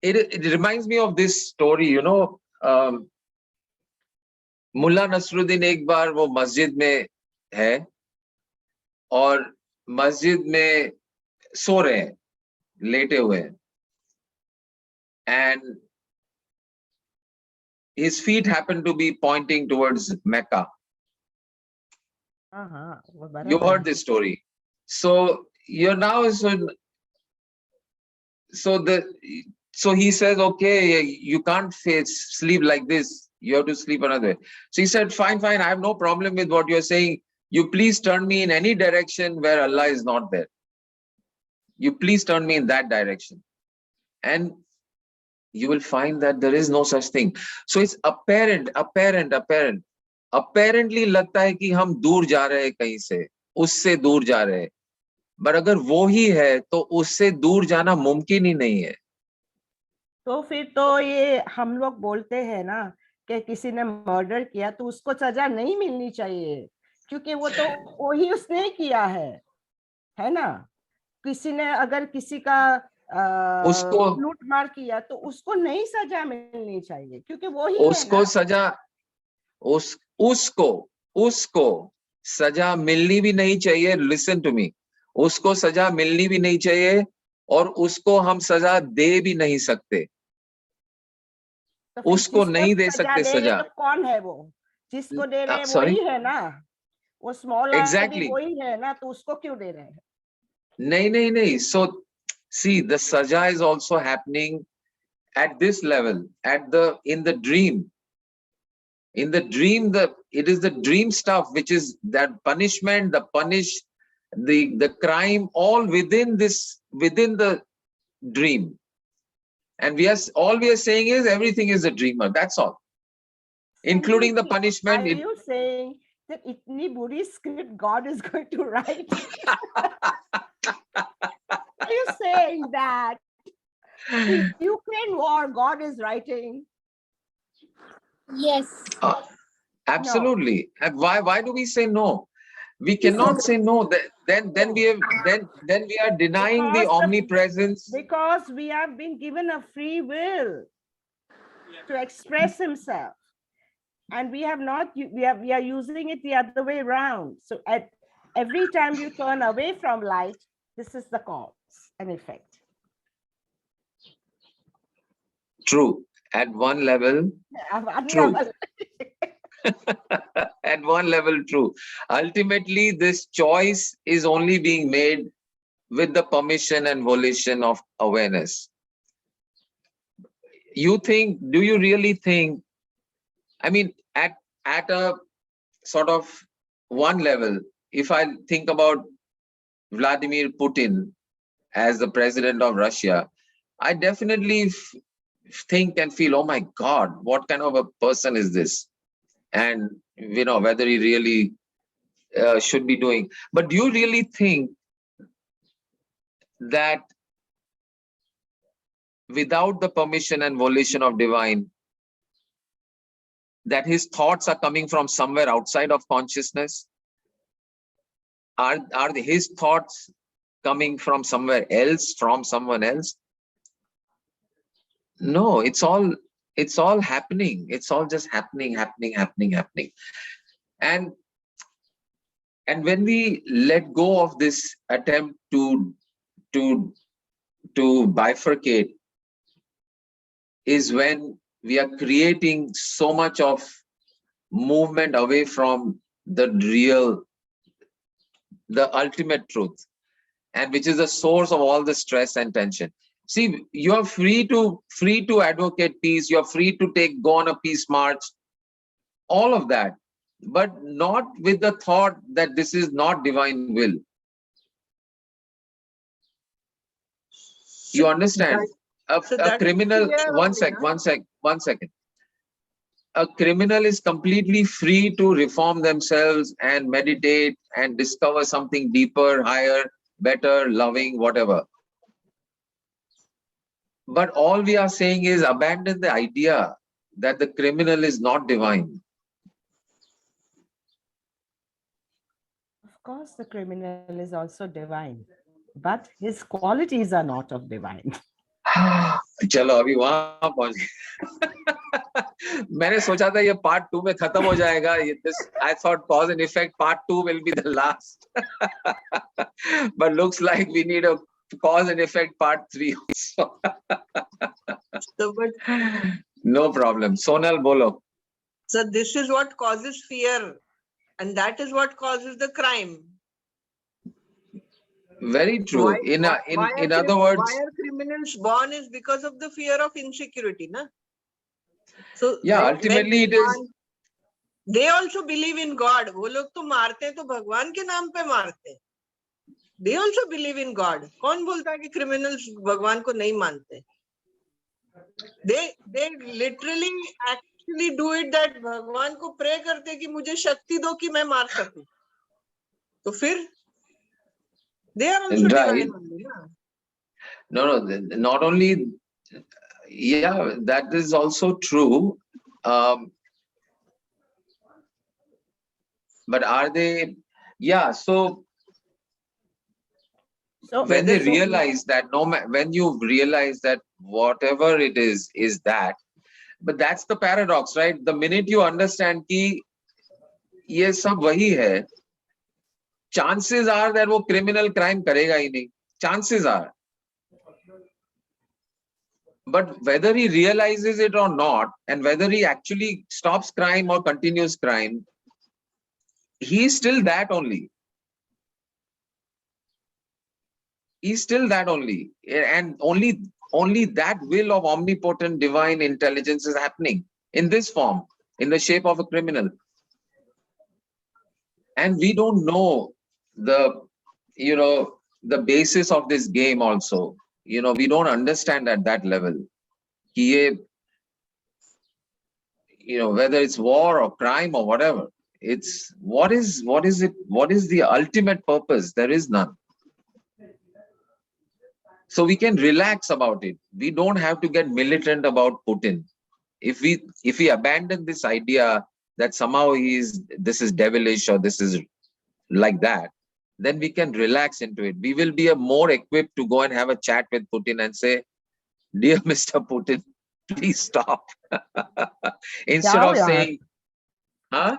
It reminds me of this story, Mulla Nasruddin एक बार वो मस्जिद में है और मस्जिद में सो रहे हैं, लेटे हुए हैं, and his feet happen to be pointing towards Mecca. You heard this story. So you're now so he says, okay, you can't sleep like this. You have to sleep another way. So he said, fine. I have no problem with what you're saying. You please turn me in any direction where Allah is not there. You please turn me in that direction. And you will find that there is no such thing. So it's apparent. Apparently लगता है कि हम दूर जा रहे हैं कहीं से, उससे दूर जा रहे हैं. पर अगर वो ही है तो उससे दूर जाना मुमकिन ही नहीं है. तो फिर तो ये हम लोग बोलते हैं ना कि किसी ने मर्डर किया तो उसको सजा नहीं मिलनी चाहिए, क्योंकि वो तो वही उसने किया है ना. किसी ने अगर किसी का उसको लूटमार किया तो उसको नहीं सजा मिलनी चाहिए, क्योंकि वो ही उसको है ना. सजा उसको सजा मिलनी भी नहीं चाहिए. Listen to me. उसको सजा मिलनी भी नहीं चाहिए और उसको हम सजा दे भी नहीं सकते. तो उसको नहीं दे सकते सजा. तो कौन है वो जिसको दे रहे हैं? Sorry? वही है ना, वो स्मॉल Exactly. वही है ना, तो उसको क्यों दे रहे हैं? नहीं. So see, the saja is also happening at this level, in the dream. In the dream, it is the dream stuff which is that punishment, the crime, all within the dream. And all we are saying is everything is a dreamer. That's all. Including the punishment. Are you saying that itni buri script God is going to write? Are you saying that the Ukraine war God is writing? Yes. Absolutely. No. And why do we say no? We cannot say no. Then we are denying the omnipresence. Because we have been given a free will to express himself. And we have not, we are using it the other way around. So at every time you turn away from light, this is the cause and effect. True. At one level, true. At one level, true. Ultimately, this choice is only being made with the permission and volition of awareness. Do you really think, I mean, at a sort of one level, if I think about Vladimir Putin as the president of Russia, I definitely think and feel, oh my God, what kind of a person is this? And, whether he really should be doing. But do you really think that without the permission and volition of divine, that his thoughts are coming from somewhere outside of consciousness? Are his thoughts coming from somewhere else, from someone else? No, it's all happening. It's all just happening. And when we let go of this attempt to bifurcate, is when we are creating so much of movement away from the real, the ultimate truth, and which is the source of all the stress and tension. See, you are free to advocate peace. You are free to go on a peace march, all of that, but not with the thought that this is not divine will. You understand? A criminal, one second. A criminal is completely free to reform themselves and meditate and discover something deeper, higher, better, loving, whatever. But all we are saying is abandon the idea that the criminal is not divine. Of course, the criminal is also divine, but his qualities are not of divine. चलो अभी वहां पहुंच गए. मैंने सोचा था ये part 2 में खत्म हो जाएगा. I thought cause and effect part 2 will be the last. But looks like we need a cause and effect part 3 also. No problem. Sonal, bolo. So this is what causes fear, and that is what causes the crime. Very true. In other words, why are criminals born is because of the fear of insecurity, na? So yeah, ultimately it is. They also believe in God. वो लोग तो मारते हैं तो भगवान के नाम पे मारते हैं. They also believe in God. कौन बोलता है कि criminals भगवान को नहीं मानते? They literally actually do it that भगवान को pray करते हैं कि मुझे शक्ति दो कि मैं मार सकूं. तो फिर they are also divine only, na? No, not only. Yeah, that is also true. But are they? Yeah. So when they realize that when you realize that whatever it is that, but that's the paradox, right? The minute you understand कि ये सब वही है, chances are that वो criminal crime करेगा ही नहीं. Chances are. But whether he realizes it or not, and whether he actually stops crime or continues crime, he is still that only. He's still that only. And only that will of omnipotent divine intelligence is happening in this form, in the shape of a criminal. And we don't know the basis of this game also. We don't understand at that level. कि ये, whether it's war or crime or whatever, it's what is the ultimate purpose? There is none. So we can relax about it. We don't have to get militant about Putin. If we abandon this idea that somehow this is devilish or this is like that, then we can relax into it. We will be more equipped to go and have a chat with Putin and say, dear Mr. Putin, please stop. Instead जाओ of यार, saying, huh?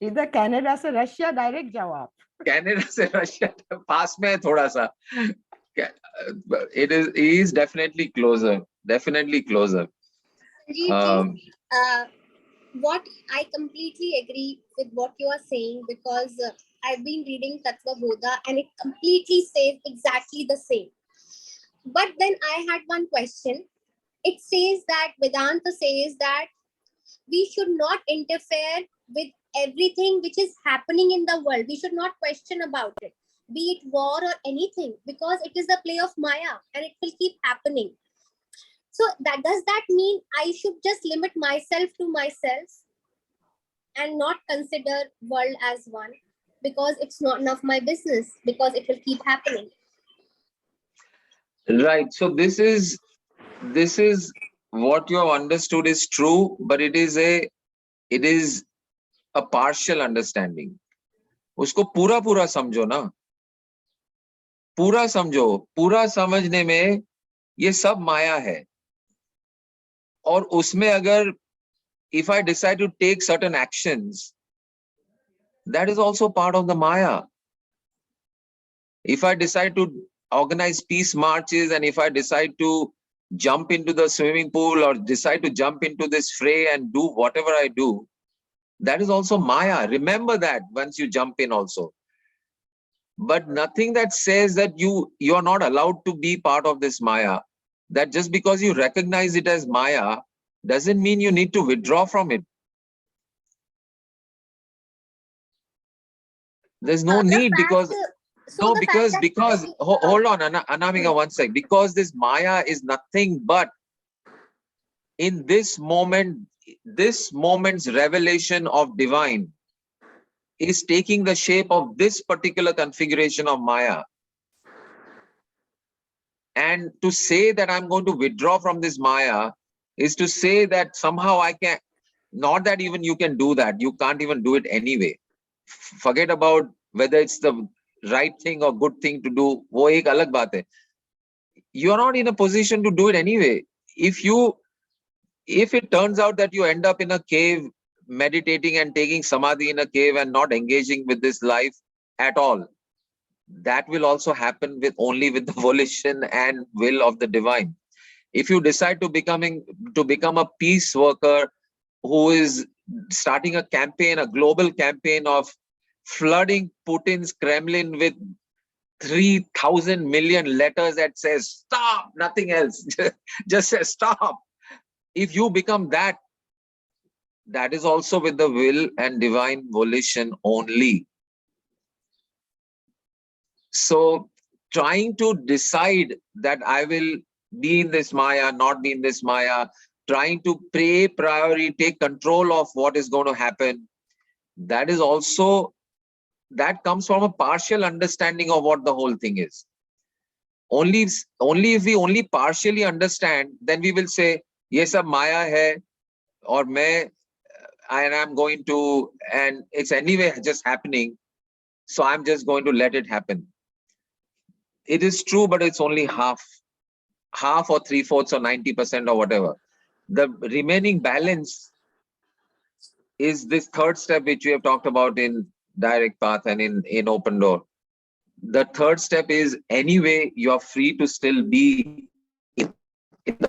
इधर Canada से Russia direct जाओ आप. Canada से Russia पास में है थोड़ा सा. He is definitely closer. Definitely closer. Sanjeevji, what I completely agree with what you are saying, because I've been reading Tattva Bodha and it completely says exactly the same. But then I had one question. It says that Vedanta says that we should not interfere with everything which is happening in the world. We should not question about it, be it war or anything, because it is the play of Maya and it will keep happening. So does that mean I should just limit myself to myself and not consider world as one, because it's not enough my business, because it will keep happening? Right. So this is what you have understood is true, but it is a partial understanding. उसको पूरा समझो ना, पूरा समझो. पूरा समझने में ये सब माया है. और उसमें अगर if I decide to take certain actions, that is also part of the Maya. If I decide to organize peace marches, and if I decide to jump into the swimming pool or decide to jump into this fray and do whatever I do, that is also Maya. Remember that once you jump in also. But nothing that says that you are not allowed to be part of this Maya. That just because you recognize it as Maya doesn't mean you need to withdraw from it. There's no need, because hold on, Anamika, one sec. Because this Maya is nothing but in this moment's revelation of divine is taking the shape of this particular configuration of Maya. And to say that I'm going to withdraw from this Maya is to say that somehow I can, not that even you can do that, you can't even do it anyway. Forget about whether it's the right thing or good thing to do. वो एक अलग बात है. You are not in a position to do it anyway. If it turns out that you end up in a cave meditating and taking samadhi in a cave and not engaging with this life at all, that will also happen only with the volition and will of the divine. If you decide to become a peace worker who is starting a global campaign of flooding Putin's Kremlin with 3,000 million letters that says stop, nothing else, just says stop. If you become that is also with the will and divine volition only. So trying to decide that I will be in this Maya, not be in this Maya, trying to priori take control of what is going to happen, that comes from a partial understanding of what the whole thing is. Only if we only partially understand, then we will say, ye sab Maya hai, or I'm going to, and it's anyway just happening, so I'm just going to let it happen. It is true, but it's only half or 3/4 or 90% or whatever. The remaining balance is this third step, which we have talked about in direct path and in open door. The third step is, anyway, you are free to still be in the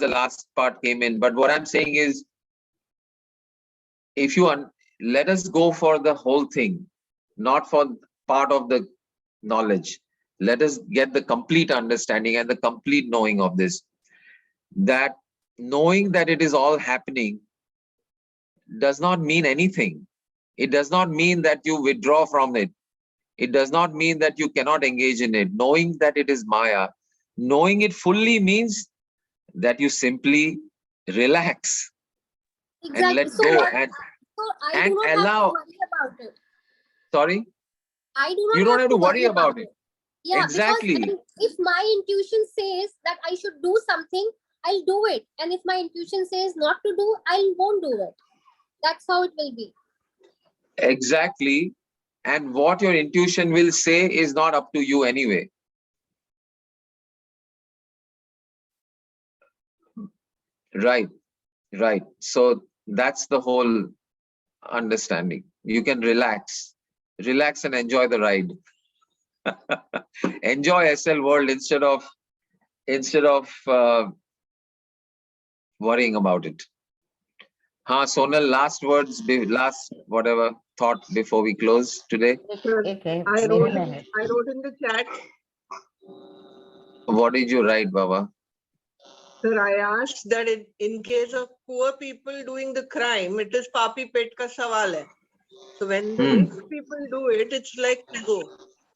the last part came in, but what I'm saying is, if you let us go for the whole thing, not for part of the knowledge. Let us get the complete understanding and the complete knowing of this. That knowing that it is all happening does not mean anything. It does not mean that you withdraw from it. It does not mean that you cannot engage in it. Knowing that it is Maya, knowing it fully means that you simply relax and let So go what? and So I do not have to allow. worry about it. Sorry? I do not You don't have to worry about it. it. Yeah, Exactly. because if my intuition says that I should do something, I'll do it. And if my intuition says not to do, I won't do it. That's how it will be. Exactly. And what your intuition will say is not up to you anyway. Right. Right. So that's the whole understanding. You can relax and enjoy the ride. Enjoy SL world instead of worrying about it. Sonal, last words, last whatever thought before we close today. Okay. I wrote in the chat. What did you write, Baba? Sir, I asked that in case of poor people doing the crime, it is papi pet ka sawal hai. So when the rich people do it, it's like ego.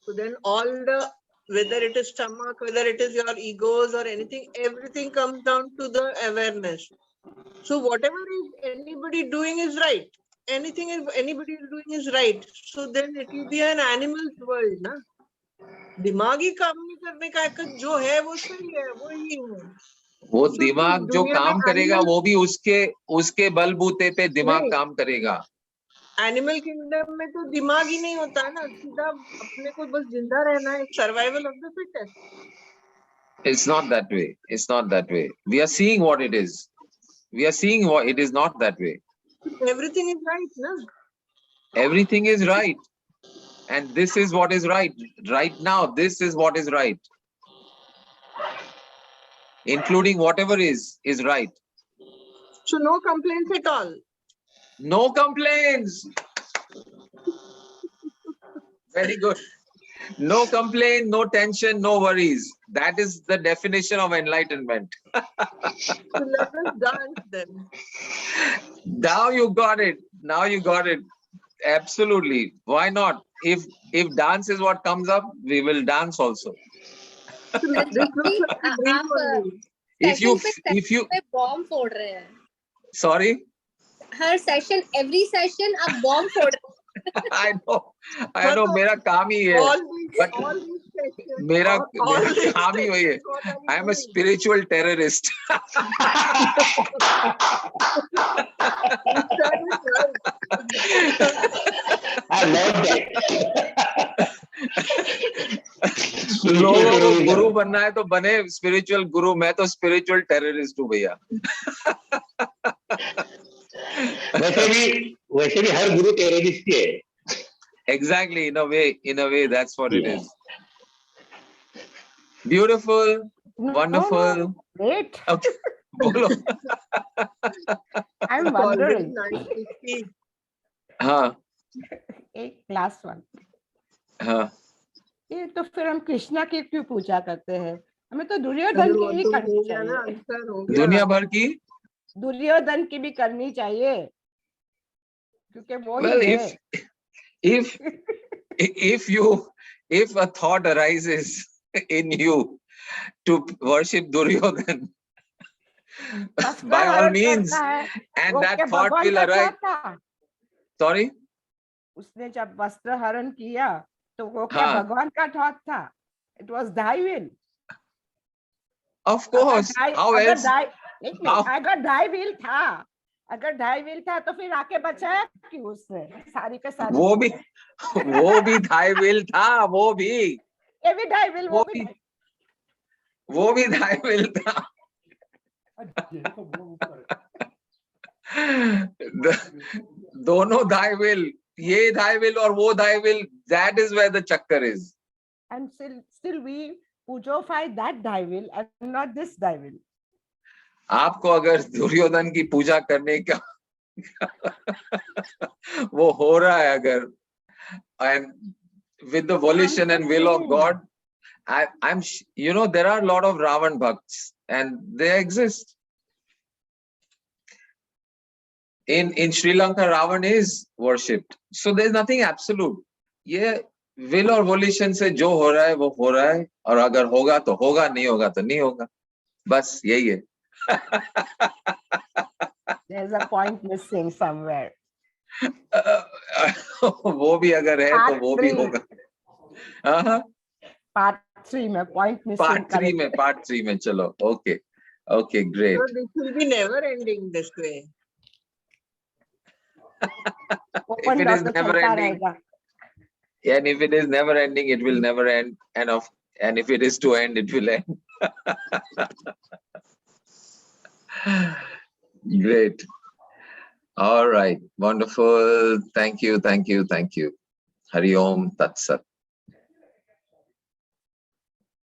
So then all the, whether it is stomach, whether it is your egos or anything, everything comes down to the awareness. So whatever is anybody doing is right. Anything anybody is doing is right. So then it will be an animal's world, na? दिमागी काम नहीं करने का एक जो है वो सही है, वो ही है. वो दिमाग जो काम करेगा वो भी उसके बलबूते पे दिमाग काम करेगा. एनिमल किंगडम में तो दिमाग ही नहीं होता ना, सीधा अपने को बस जिंदा रहना है, survival of the fittest. It's not that way. It's not that way. We are seeing what it is. We are seeing what it is not that way. Everything is right, na? Everything is right. And this is what is right. Right now, this is what is right. Including whatever is right. So no complaints at all. No complaints. Very good. No complaint, no tension, no worries. That is the definition of enlightenment. So let us dance then. Now you got it. Now you got it. Absolutely. Why not? If dance is what comes up, we will dance also. If you bomb फोड़ रहे हैं. Sorry? हर session, every session आप bomb फोड़ रहे हैं. I know मेरा काम ही है. मेरा काम ही वही है. I am a spiritual terrorist. I love that. लोगों को गुरु बनना है तो बने स्पिरिचुअल गुरु. मैं तो स्पिरिचुअल टेररिस्ट हूँ भैया. वैसे भी हर गुरु टेररिस्ट ही है. Exactly, in a way, that's what it is. Beautiful, wonderful. No. Great. Okay. Bolo. I'm wondering. हाँ. एक last one. हाँ. ये तो फिर हम कृष्णा की क्यों पूजा करते हैं? हमें तो दुर्योधन की ही करनी चाहिए. दुनिया भर की. दुर्योधन की भी करनी चाहिए. क्योंकि वो well, ही है. if a thought arises in you to worship Duryodhan, by all means, and that thought will arise. Sorry? उसने जब वस्त्र हरण किया तो वो क्या भगवान का थॉट था? It was thy will. Of course. How else? अगर thy will था, तो फिर आके बचाया क्यों उसने? सारी के सारी. वो भी thy will था, वो भी. ये भी thy will, वो भी thy will था. दोनों thy will, ये thy will और वो thy will, that is where the chakkar is. And still we pujofy that thy will and not this thy will. आपको अगर दुर्योधन की पूजा करने का वो हो रहा है अगर, and with the volition and will of God, I'm there are a lot of Ravan bhakts and they exist. in Sri Lanka, Ravan is worshipped. So there's nothing absolute. ये will और volition से जो हो रहा है वो हो रहा है, और अगर होगा तो होगा, नहीं होगा तो नहीं होगा. बस यही है. There's a point missing somewhere. वो भी अगर है तो वो भी होगा. Part 3 में point missing. Part 3 में चलो. Okay, great. So this will be never ending this way. If it is never ending, and if it is never ending, it will never end. And if it is to end, it will end. Great. All right. Wonderful. Thank you. Hari Om Tat Sat.